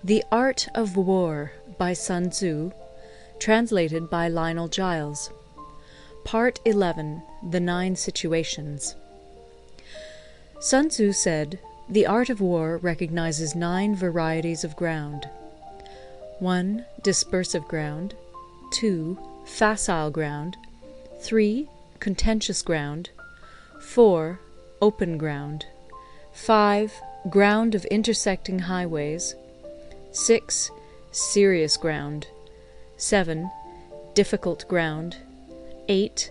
The Art of War by Sun Tzu, translated by Lionel Giles. Part 11. The 9 Situations. Sun Tzu said, "The art of war recognizes 9 varieties of ground. 1. Dispersive ground. 2. Facile ground. 3. Contentious ground. 4. Open ground. 5. Ground of intersecting highways. 6. Serious ground. 7. Difficult ground. 8.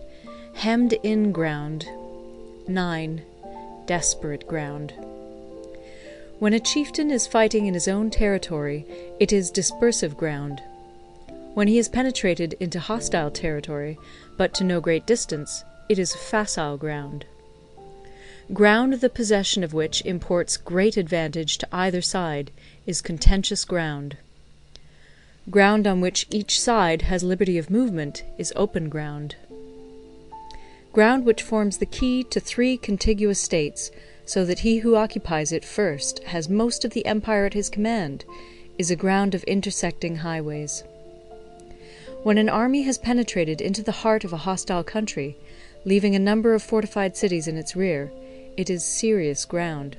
Hemmed-in ground. 9. Desperate ground. When a chieftain is fighting in his own territory, it is dispersive ground. When he has penetrated into hostile territory, but to no great distance, it is facile ground. Ground the possession of which imports great advantage to either side is contentious ground. Ground on which each side has liberty of movement is open ground. Ground which forms the key to 3 contiguous states, so that he who occupies it first has most of the empire at his command, is a ground of intersecting highways. When an army has penetrated into the heart of a hostile country, leaving a number of fortified cities in its rear, it is serious ground.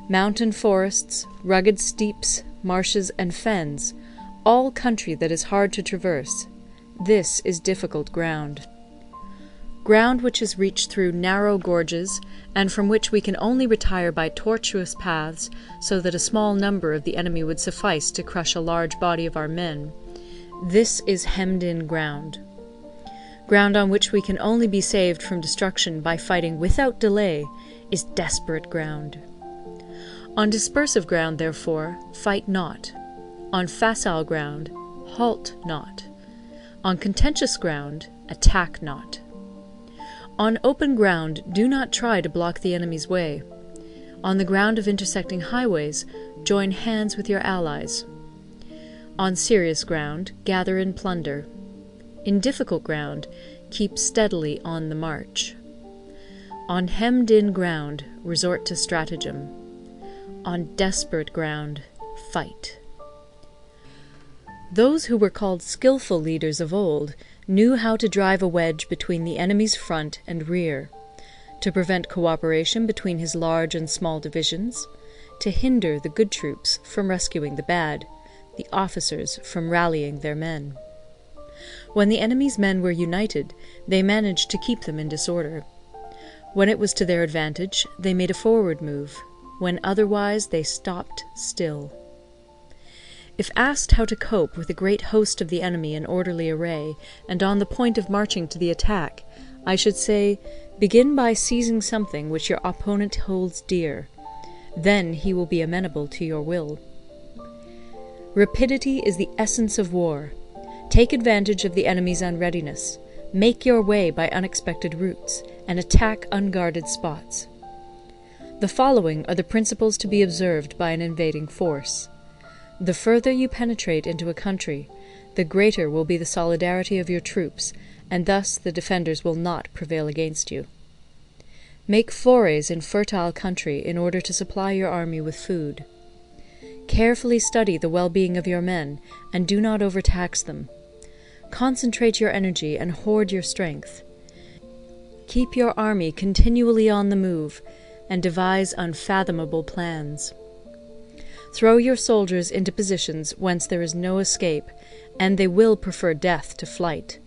Mountain forests, rugged steeps, marshes, and fens, all country that is hard to traverse, this is difficult ground. Ground which is reached through narrow gorges, and from which we can only retire by tortuous paths, so that a small number of the enemy would suffice to crush a large body of our men, this is hemmed-in ground. Ground on which we can only be saved from destruction by fighting without delay is desperate ground. On dispersive ground, therefore, fight not. On facile ground, halt not. On contentious ground, attack not. On open ground, do not try to block the enemy's way. On the ground of intersecting highways, join hands with your allies. On serious ground, gather in plunder. In difficult ground, keep steadily on the march. On hemmed-in ground, resort to stratagem. On desperate ground, fight. Those who were called skilful leaders of old knew how to drive a wedge between the enemy's front and rear, to prevent cooperation between his large and small divisions, to hinder the good troops from rescuing the bad, the officers from rallying their men. When the enemy's men were united, they managed to keep them in disorder. When it was to their advantage, they made a forward move. When otherwise, they stopped still. If asked how to cope with a great host of the enemy in orderly array, and on the point of marching to the attack, I should say, begin by seizing something which your opponent holds dear. Then he will be amenable to your will. Rapidity is the essence of war. Take advantage of the enemy's unreadiness, make your way by unexpected routes, and attack unguarded spots. The following are the principles to be observed by an invading force. The further you penetrate into a country, the greater will be the solidarity of your troops, and thus the defenders will not prevail against you. Make forays in fertile country in order to supply your army with food. Carefully study the well-being of your men, and do not overtax them. Concentrate your energy and hoard your strength. Keep your army continually on the move, and devise unfathomable plans. Throw your soldiers into positions whence there is no escape, and they will prefer death to flight.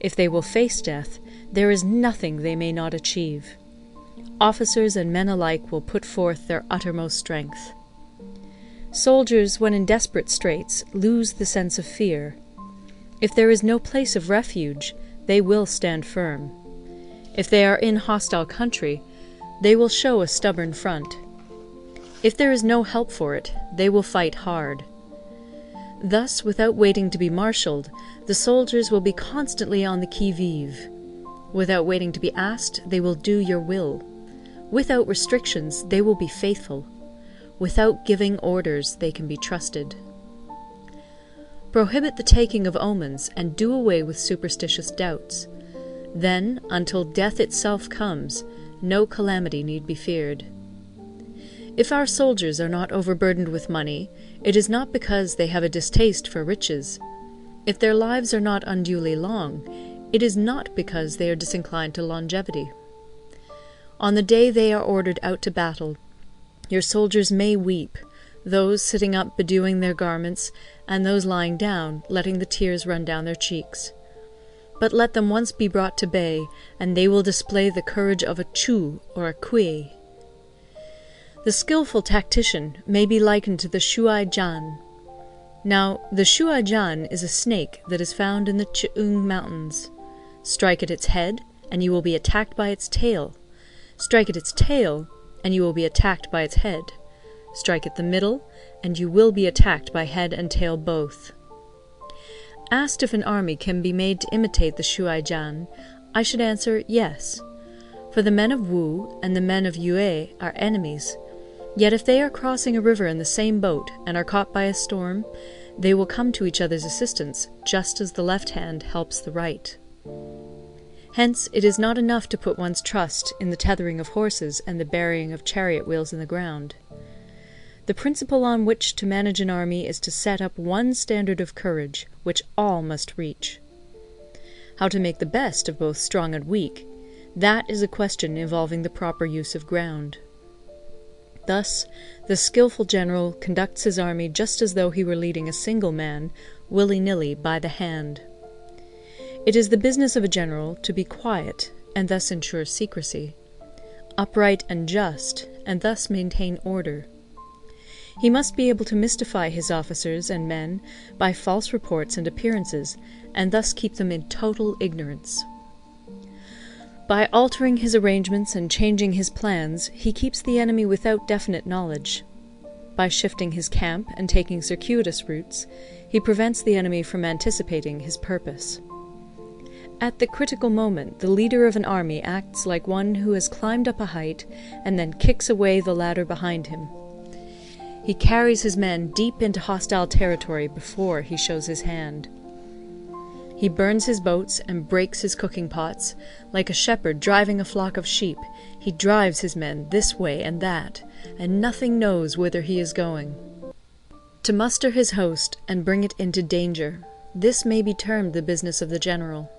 If they will face death, there is nothing they may not achieve. Officers and men alike will put forth their uttermost strength. Soldiers, when in desperate straits, lose the sense of fear. If there is no place of refuge, they will stand firm. If they are in hostile country, they will show a stubborn front. If there is no help for it, they will fight hard. Thus, without waiting to be marshalled, the soldiers will be constantly on the qui-vive. Without waiting to be asked, they will do your will. Without restrictions, they will be faithful. Without giving orders, they can be trusted. Prohibit the taking of omens, and do away with superstitious doubts. Then, until death itself comes, no calamity need be feared. If our soldiers are not overburdened with money, it is not because they have a distaste for riches. If their lives are not unduly long, it is not because they are disinclined to longevity. On the day they are ordered out to battle, your soldiers may weep, those sitting up bedewing their garments, and those lying down, letting the tears run down their cheeks. But let them once be brought to bay, and they will display the courage of a Chu or a Kui. The skilful tactician may be likened to the Shuai-jan. Now, the Shuai-jan is a snake that is found in the Ch'ung Mountains. Strike at its head, and you will be attacked by its tail. Strike at its tail, and you will be attacked by its head. Strike at the middle, and you will be attacked by head and tail both. Asked if an army can be made to imitate the Shuai-jan, I should answer yes. For the men of Wu and the men of Yue are enemies. Yet if they are crossing a river in the same boat and are caught by a storm, they will come to each other's assistance, just as the left hand helps the right. Hence it is not enough to put one's trust in the tethering of horses and the burying of chariot wheels in the ground. The principle on which to manage an army is to set up one standard of courage, which all must reach. How to make the best of both strong and weak, that is a question involving the proper use of ground. Thus, the skilful general conducts his army just as though he were leading a single man, willy-nilly, by the hand. It is the business of a general to be quiet, and thus ensure secrecy, upright and just, and thus maintain order. He must be able to mystify his officers and men by false reports and appearances, and thus keep them in total ignorance. By altering his arrangements and changing his plans, he keeps the enemy without definite knowledge. By shifting his camp and taking circuitous routes, he prevents the enemy from anticipating his purpose. At the critical moment, the leader of an army acts like one who has climbed up a height and then kicks away the ladder behind him. He carries his men deep into hostile territory before he shows his hand. He burns his boats and breaks his cooking pots. Like a shepherd driving a flock of sheep, he drives his men this way and that, and nothing knows whither he is going. To muster his host and bring it into danger, this may be termed the business of the general.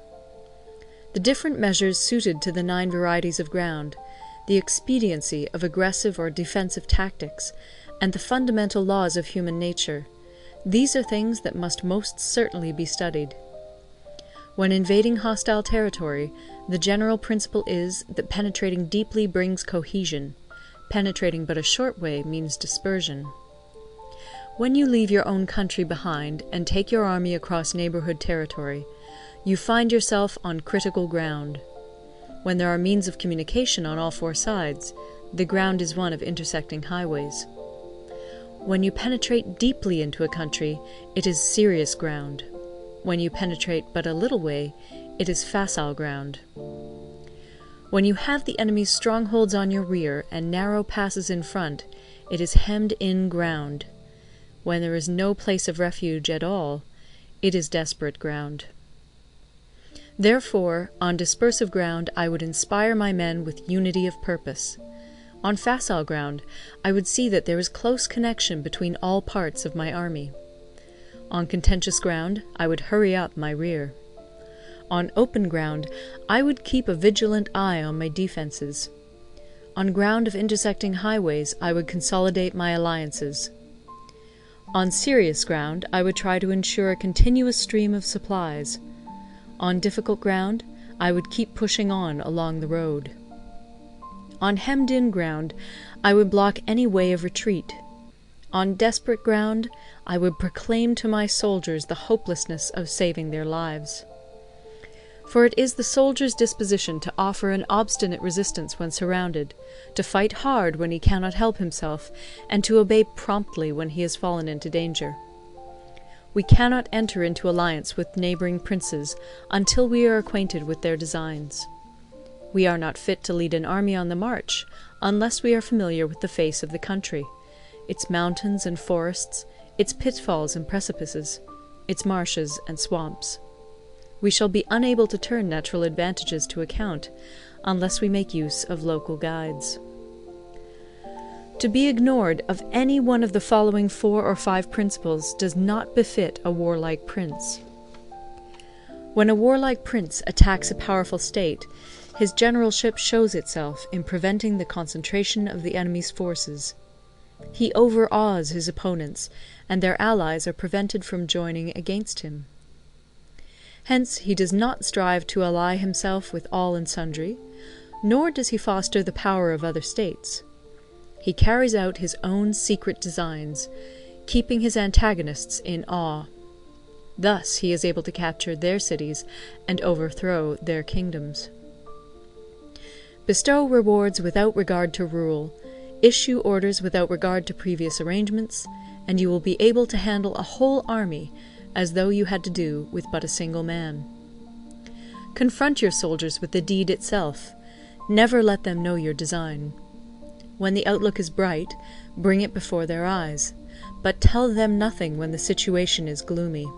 The different measures suited to the 9 varieties of ground, the expediency of aggressive or defensive tactics, and the fundamental laws of human nature, these are things that must most certainly be studied. When invading hostile territory, the general principle is that penetrating deeply brings cohesion. Penetrating but a short way means dispersion. When you leave your own country behind and take your army across neighborhood territory, you find yourself on critical ground. When there are means of communication on all 4 sides, the ground is one of intersecting highways. When you penetrate deeply into a country, it is serious ground. When you penetrate but a little way, it is facile ground. When you have the enemy's strongholds on your rear and narrow passes in front, it is hemmed-in ground. When there is no place of refuge at all, it is desperate ground. Therefore, on dispersive ground I would inspire my men with unity of purpose. On facile ground, I would see that there is close connection between all parts of my army. On contentious ground, I would hurry up my rear. On open ground, I would keep a vigilant eye on my defences. On ground of intersecting highways, I would consolidate my alliances. On serious ground, I would try to ensure a continuous stream of supplies. On difficult ground, I would keep pushing on along the road. On hemmed-in ground, I would block any way of retreat. On desperate ground, I would proclaim to my soldiers the hopelessness of saving their lives. For it is the soldier's disposition to offer an obstinate resistance when surrounded, to fight hard when he cannot help himself, and to obey promptly when he has fallen into danger. We cannot enter into alliance with neighbouring princes until we are acquainted with their designs. We are not fit to lead an army on the march unless we are familiar with the face of the country, its mountains and forests, its pitfalls and precipices, its marshes and swamps. We shall be unable to turn natural advantages to account unless we make use of local guides. To be ignored of any one of the following 4 or 5 principles does not befit a warlike prince. When a warlike prince attacks a powerful state, his generalship shows itself in preventing the concentration of the enemy's forces. He overawes his opponents, and their allies are prevented from joining against him. Hence he does not strive to ally himself with all and sundry, nor does he foster the power of other states. He carries out his own secret designs, keeping his antagonists in awe. Thus he is able to capture their cities and overthrow their kingdoms. Bestow rewards without regard to rule, issue orders without regard to previous arrangements, and you will be able to handle a whole army as though you had to do with but a single man. Confront your soldiers with the deed itself. Never let them know your design. When the outlook is bright, bring it before their eyes, but tell them nothing when the situation is gloomy.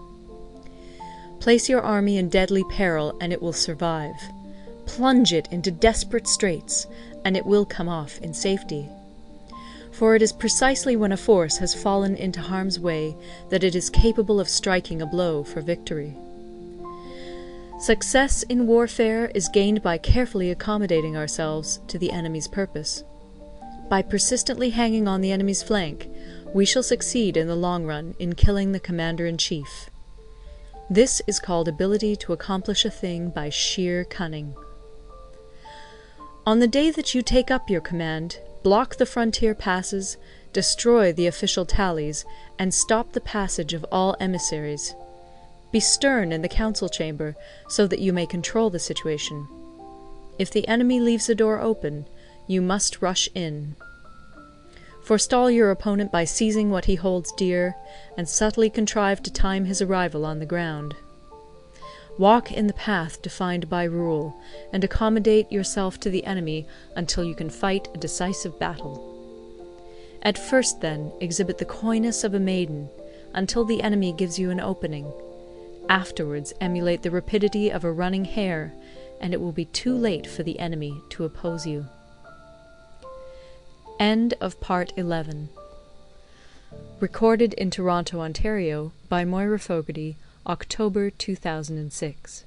Place your army in deadly peril, and it will survive. Plunge it into desperate straits, and it will come off in safety. For it is precisely when a force has fallen into harm's way that it is capable of striking a blow for victory. Success in warfare is gained by carefully accommodating ourselves to the enemy's purpose. By persistently hanging on the enemy's flank, we shall succeed in the long run in killing the commander-in-chief. This is called ability to accomplish a thing by sheer cunning. On the day that you take up your command, block the frontier passes, destroy the official tallies, and stop the passage of all emissaries. Be stern in the council chamber, so that you may control the situation. If the enemy leaves the door open, you must rush in. Forestall your opponent by seizing what he holds dear, and subtly contrive to time his arrival on the ground. Walk in the path defined by rule, and accommodate yourself to the enemy until you can fight a decisive battle. At first, then, exhibit the coyness of a maiden, until the enemy gives you an opening. Afterwards emulate the rapidity of a running hare, and it will be too late for the enemy to oppose you. End of Part 11. Recorded in Toronto, Ontario by Moira Fogarty, October 2006.